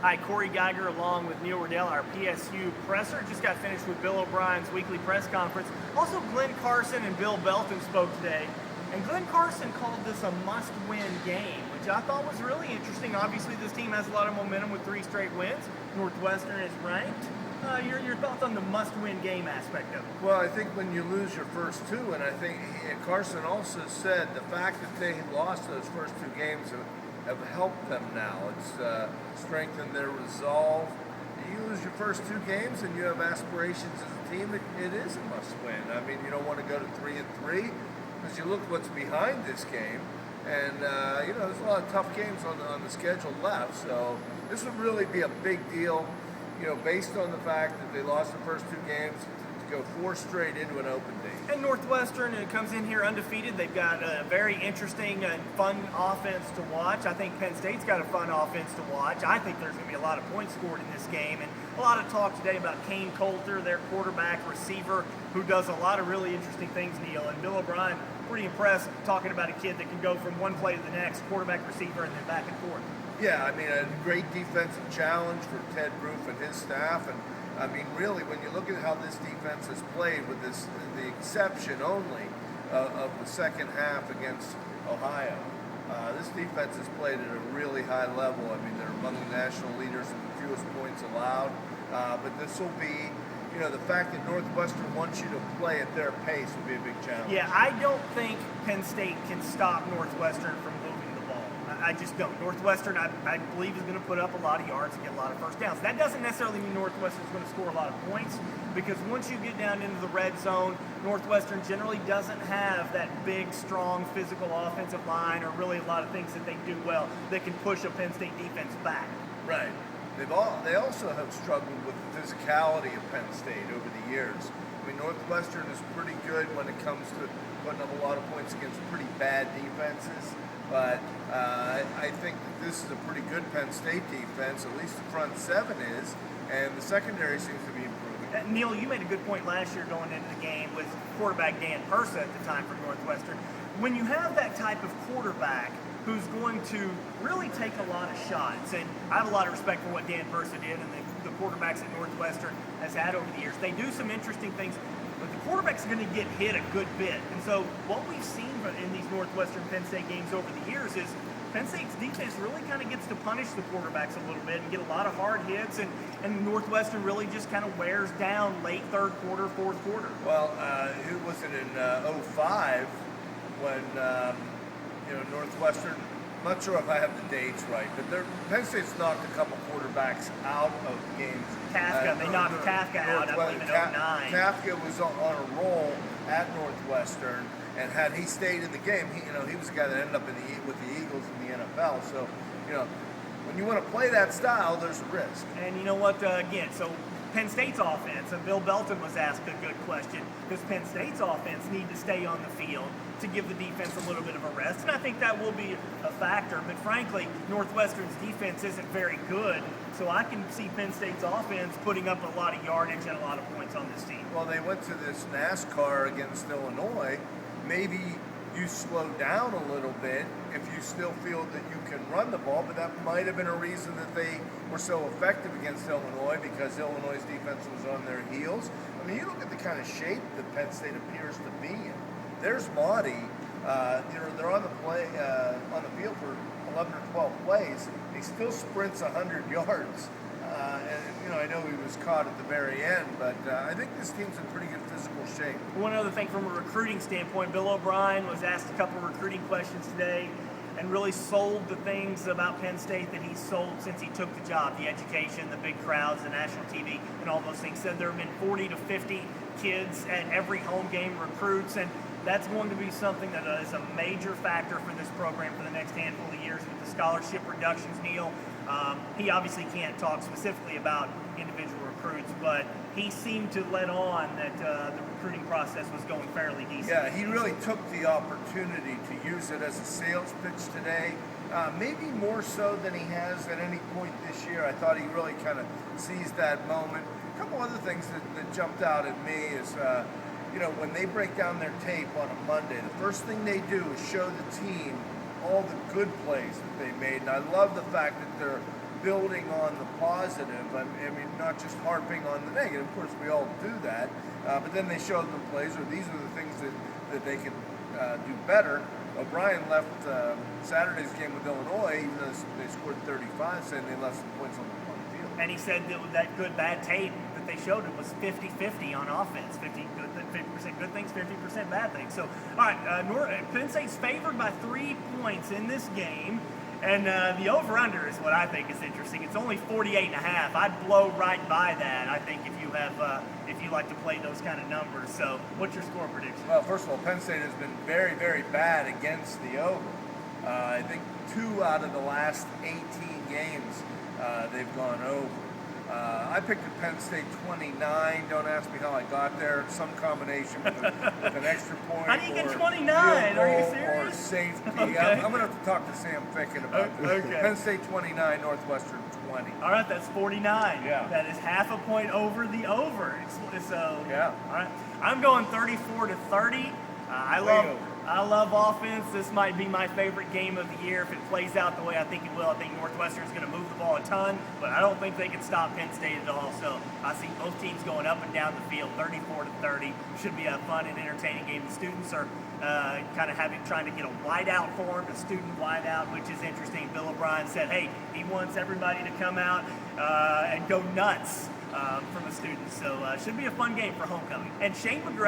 Hi, Cory Geiger along with Neil Rudel, our PSU Presser. Just got finished with Bill O'Brien's weekly press conference. Also, Glenn Carson and Bill Belton spoke today. And Glenn Carson called this a must-win game, which I thought was really interesting. Obviously, this team has a lot of momentum with 3 straight wins. Northwestern is ranked. Your thoughts on the must-win game aspect of it? Well, I think when you lose your first 2, and I think Carson also said the fact that they lost those first 2 games have helped them now. It's strengthened their resolve. You lose your first 2 games and you have aspirations as a team, it is a must-win. I mean, you don't want to go to 3-3 because you look what's behind this game, and there's a lot of tough games on the schedule left. So this would really be a big deal, based on the fact that they lost the first 2 games, to go 4 straight into an open date. And Northwestern comes in here undefeated. They've got a very interesting and fun offense to watch. I think Penn State's got a fun offense to watch. I think there's going to be a lot of points scored in this game. And a lot of talk today about Kane Coulter, their quarterback receiver, who does a lot of really interesting things, Neil. And Bill O'Brien, pretty impressed, talking about a kid that can go from one play to the next, quarterback, receiver, and then back and forth. Yeah, I mean, a great defensive challenge for Ted Roof and his staff. And I mean, really, when you look at how this defense has played, with the exception only of the second half against Ohio, this defense has played at a really high level. I mean, they're among the national leaders in the fewest points allowed. But this will be, the fact that Northwestern wants you to play at their pace will be a big challenge. Yeah, I don't think Penn State can stop Northwestern from moving the ball. I just don't. Northwestern, I believe, is going to put up a lot of yards and get a lot of first downs. That doesn't necessarily mean Northwestern's going to score a lot of points, because once you get down into the red zone, Northwestern generally doesn't have that big, strong, physical offensive line, or really a lot of things that they do well that can push a Penn State defense back. Right. They also have struggled with the physicality of Penn State over the years. I mean, Northwestern is pretty good when it comes to putting up a lot of points against pretty bad defenses. But I think that this is a pretty good Penn State defense. At least the front 7 is, and the secondary seems to be improving. Neil, you made a good point last year going into the game with quarterback Dan Persa at the time for Northwestern. When you have that type of quarterback who's going to really take a lot of shots, and I have a lot of respect for what Dan Persa did and the quarterbacks that Northwestern has had over the years. They do some interesting things, but the quarterback's going to get hit a good bit. And so what we've seen in these Northwestern Penn State games over the years is Penn State's defense really kind of gets to punish the quarterbacks a little bit and get a lot of hard hits, and Northwestern really just kind of wears down late third quarter, fourth quarter. Well, it was in 05 when Northwestern, I'm not sure if I have the dates right, but Penn State's knocked a couple quarterbacks out of games. Kafka, they knocked Kafka out, I believe, in 09. Kafka was on a roll at Northwestern, and had he stayed in the game, he was the guy that ended up with the Eagles in the NFL. So, when you want to play that style, there's a risk. And you know what, again, so Penn State's offense, and Bill Belton was asked a good question, does Penn State's offense need to stay on the field to give the defense a little bit of a rest? And I think that will be a factor, but frankly, Northwestern's defense isn't very good, so I can see Penn State's offense putting up a lot of yardage and a lot of points on this team. Well, they went to this NASCAR against Illinois. Maybe you slow down a little bit if you still feel that you can run the ball, but that might have been a reason that they were so effective against Illinois, because Illinois' defense was on their heels. I mean, you look at the kind of shape that Penn State appears to be in. There's Maudie. They're on the field for 11 or 12 plays. He still sprints 100 yards. I know he was caught at the very end, but I think this team's in pretty good physical shape. One other thing from a recruiting standpoint, Bill O'Brien was asked a couple of recruiting questions today and really sold the things about Penn State that he's sold since he took the job: the education, the big crowds, the national TV, and all those things. Said there have been 40 to 50 kids at every home game, recruits, and that's going to be something that is a major factor for this program for the next handful of years with the scholarship reductions, Neil. He obviously can't talk specifically about individual recruits, but he seemed to let on that the recruiting process was going fairly decent. Yeah, he really took the opportunity to use it as a sales pitch today, maybe more so than he has at any point this year. I thought he really kind of seized that moment. A couple other things that jumped out at me is, when they break down their tape on a Monday, the first thing they do is show the team all the good plays that they made. And I love the fact that they're building on the positive. I mean, not just harping on the negative. Of course, we all do that. But then they showed them plays, or these are the things that they can do better. O'Brien left Saturday's game with Illinois, even though they scored 35, saying they left some points on the field. And he said that good bad tape that they showed him was 50-50 on offense. 50% good things, 50% bad things. So, all right, Penn State's favored by 3 points in this game. And the over-under is what I think is interesting. It's only 48.5. I'd blow right by that, I think, if you like to play those kind of numbers. So what's your score prediction? Well, first of all, Penn State has been very, very bad against the over. I think 2 out of the last 18 games they've gone over. I picked a Penn State 29. Don't ask me how I got there. Some combination with an extra point. How do you get 29? Are you serious? Or safety. Okay. I'm going to have to talk to Sam Ficken about this. Okay. Penn State 29, Northwestern 20. All right, that's 49. Yeah. That is half a point over the over. So yeah. All right, I'm going 34-30. I love offense. This might be my favorite game of the year if it plays out the way I think it will. I think Northwestern is going to move the ball a ton, but I don't think they can stop Penn State at all. So I see both teams going up and down the field, 34-30. Should be a fun and entertaining game. The students are kind of trying to get a whiteout formed, a student whiteout, which is interesting. Bill O'Brien said, hey, he wants everybody to come out and go nuts from the students. So should be a fun game for homecoming. And Shane McGregor